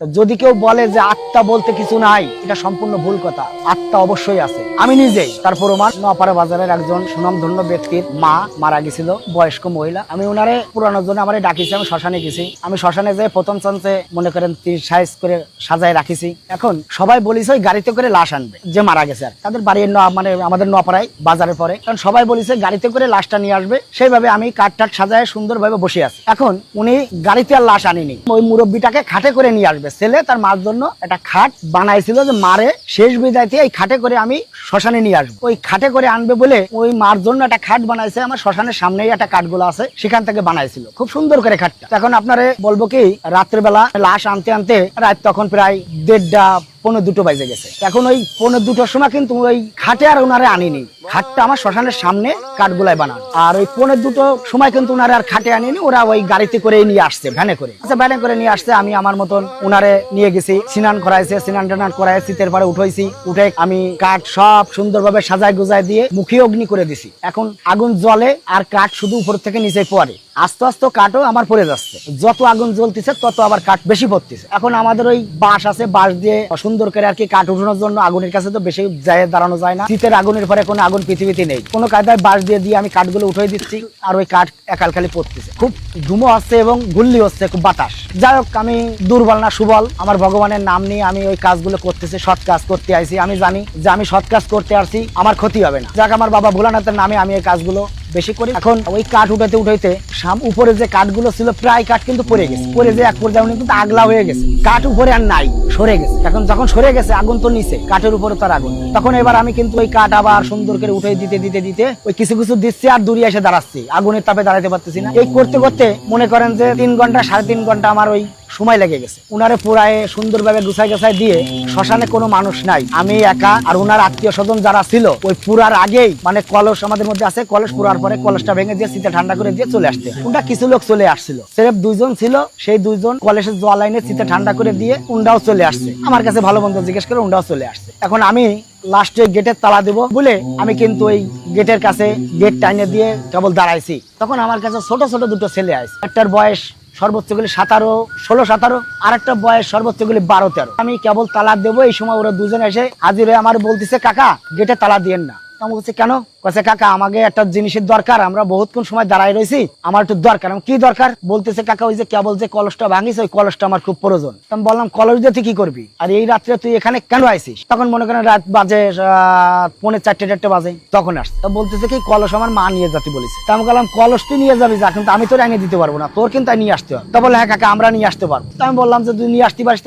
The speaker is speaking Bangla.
যদি কেউ বলে যে আত্মা বলতে কিছু নাই, এটা সম্পূর্ণ ভুল কথা। আত্মা অবশ্যই আছে। আমি নিজেই তার প্রমাণ। নোয়াপাড়া বাজারের একজন সুনামধন্য ব্যক্তির মা মারা গেছিল, বয়স্ক মহিলা। আমি ওনারে পুরানোর জন্য আমার ডাকিছি, আমি শ্মশানে গেছি। আমি শ্মশানে যেয়ে প্রথম চান্সে মনে করেন 30 সাইজ করে সাজায় রাখিছি। এখন সবাই বলিস ওই গাড়িতে করে লাশ আনবে যে মারা গেছে, আর তাদের বাড়ির মানে আমাদের নোয়াপাড়ায় বাজারের পরে, কারণ সবাই বলিছে গাড়িতে করে লাশটা নিয়ে আসবে। সেইভাবে আমি কাঠ টাট সাজায় সুন্দরভাবে বসে আছি। এখন উনি গাড়িতে আর লাশ আনিনি, ওই মুরব্বীটাকে খাটে করে নিয়ে আসবে। ছেলে তার মার জন্য একটা খাট বানাইছিল যে মারে শেষ বিদায়তে এই খাটে করে আমি শ্মশানে নিয়ে আসবো। ওই খাটে করে আনবে বলে ওই মার জন্য একটা খাট বানাইছে। আমার শ্মশানের সামনেই একটা কাঠগুলো আছে, সেখান থেকে বানাইছিল খুব সুন্দর করে খাটটা। এখন আপনারে বলবো কি, রাত্রেবেলা লাশ আনতে আনতে রাত তখন প্রায় 1:30 পৌনে 2 বাজে গেছে। এখন ওই পৌনে 2টার সময় কিন্তু ওই খাটে আর ওনারে আনিনি। খাটটা আমার শ্মশানের সামনে কাঠগুলাই বানানো। আর ওই পৌনে 2টোর সময় কিন্তু ওনারে আর খাটে আনিনি, ওরা ওই গাড়িতে করে নিয়ে আসছে, ভ্যানে করে। আচ্ছা, ভ্যানে করে নিয়ে আসছে। আমি আমার মতন ওনারে নিয়ে গেছি, স্নান করাইছে, স্নান টান করাই শীতের পরে উঠাইছি। উঠে আমি কাঠ সব সুন্দরভাবে সাজায় গুজায় দিয়ে মুখে অগ্নি করে দিছি। এখন আগুন জ্বলে আর কাঠ শুধু উপর থেকে নিচে পড়ে। আস্তে আস্তে কাঠও আমার পড়ে যাচ্ছে। যত আগুন জ্বলতেছে তত আবার কাঠ বেশি পড়তেছে। এখন আমাদের ওই বাঁশ আছে, বাঁশ দিয়ে সুন্দর করে আর কি কাঠ উঠানোর জন্য আগুনের কাছে তো বেশি যায় দাঁড়ানো যায় না। শীতের আগুনের পরে কোনো আগুন পৃথিবীতে নেই। কোনো কায়দায় বাঁশ দিয়ে দিয়ে আমি কাঠগুলো উঠে দিচ্ছি, আর ওই কাঠ একাল খালি পড়তেছে। খুব ধুমো হচ্ছে এবং গুল্লি হচ্ছে, খুব বাতাস। যাই হোক, আমি দুর্বল না সুবল, আমার ভগবানের নাম নিয়ে আমি ওই কাজগুলো করতেছি, সৎ কাজ করতে আইছি। আমি জানি যে আমি সৎ কাজ করতে আসছি, আমার ক্ষতি হবে না। যাক, আমার বাবা ভোলানাথের নামে আমি এই কাজগুলো বেশি করি। এখন ওই কাঠ উঠাতে উঠাইতে উপরে যে কাঠগুলো ছিল প্রায় কাঠ কিন্তু পড়ে গেছে। পড়ে যে এক পর্যায়ে কিন্তু আগলা হয়ে গেছে, কাঠ উপরে আর নাই, সরে গেছে। এখন যখন সরে গেছে, আগুন তো নিচে, কাঠের উপরে তার আগুন। তখন এবার আমি কিন্তু ওই কাঠ আবার সুন্দর করে উঠে দিতে দিতে দিতে ওই কিছু কিছু দিচ্ছি, আর দূরে এসে দাঁড়াচ্ছি। আগুনের তাপে দাঁড়াতে পারতেছি না। এই করতে করতে মনে করেন যে 3 ঘন্টা 3.5 ঘন্টা আমার ওই সময় লেগে গেছে। উনারে পুরায় সুন্দরভাবে গুছাই গুছাই দিয়ে, শ্মশানে কোনো মানুষ নাই, আমি একা। আর উনার আত্মীয় স্বজন যারা ছিল, ওই পুরার আগেই মানে কলস আমাদের মধ্যে আছে, কলস পুরার পরে কলসটা ভেঙে দিয়ে শীতে ঠান্ডা করে দিয়ে চলে আসতে। উনটা কিছু লোক চলে আসছিল, সিরেফ 2 জন ছিল। সেই 2 জন কলসের জল আইনে শীতে ঠান্ডা করে দিয়ে উন্ডাও চলে আসছে। আমার কাছে ভালো মন্দ জিজ্ঞেস করে উন্ডাও চলে আসছে। এখন আমি লাস্টে গেটের তালা দেবো বলে আমি কিন্তু ওই গেটের কাছে গেট টাইনে দিয়ে কেবল দাঁড়াইছি। তখন আমার কাছে ছোট ছোট 2টো ছেলে আসছে। একটার বয়স সর্বোচ্চ গুলি 16-17, আর একটা বয়স সর্বোচ্চ গুলি 12-13। আমি কেবল তালা দেবো, এই সময় ওরা 2জন এসে হাজির হয়ে আমার বলতেছে, কাকা গেটে তালা দিয়েন না। আমি বলছি কেন? কাছে কাকা আমাকে একটা জিনিসের দরকার, আমরা বহুতক্ষণ সময় দাঁড়াই রয়েছি, আমার একটু দরকার। কি দরকার? বলতেছে কাকা ওই যে কেবল যে কলসটা ভাঙিস, ওই কলসটা আমার খুব প্রয়োজন। আমি বললাম কলস দিয়ে তুই কি করবি, আর এই রাত্রে তুই এখানে কেন আইছিস? তখন মনে করেন রাত বাজে 3:45 বাজে, তখন আসছে। তো বলতেছে কি কলস আমার মা নিয়ে যাতে বলেছে। তা আমি বললাম কলস তুই নিয়ে যাবি যা, কিন্তু আমি তোর এনে দিতে পারবো না, তোর কিন্তু নিয়ে আসতে হবে। তা বলে হ্যাঁ কাকা আমরা নিয়ে আসতে পারবো। তা আমি বললাম যে তুই নিয়ে আসতে পারিস।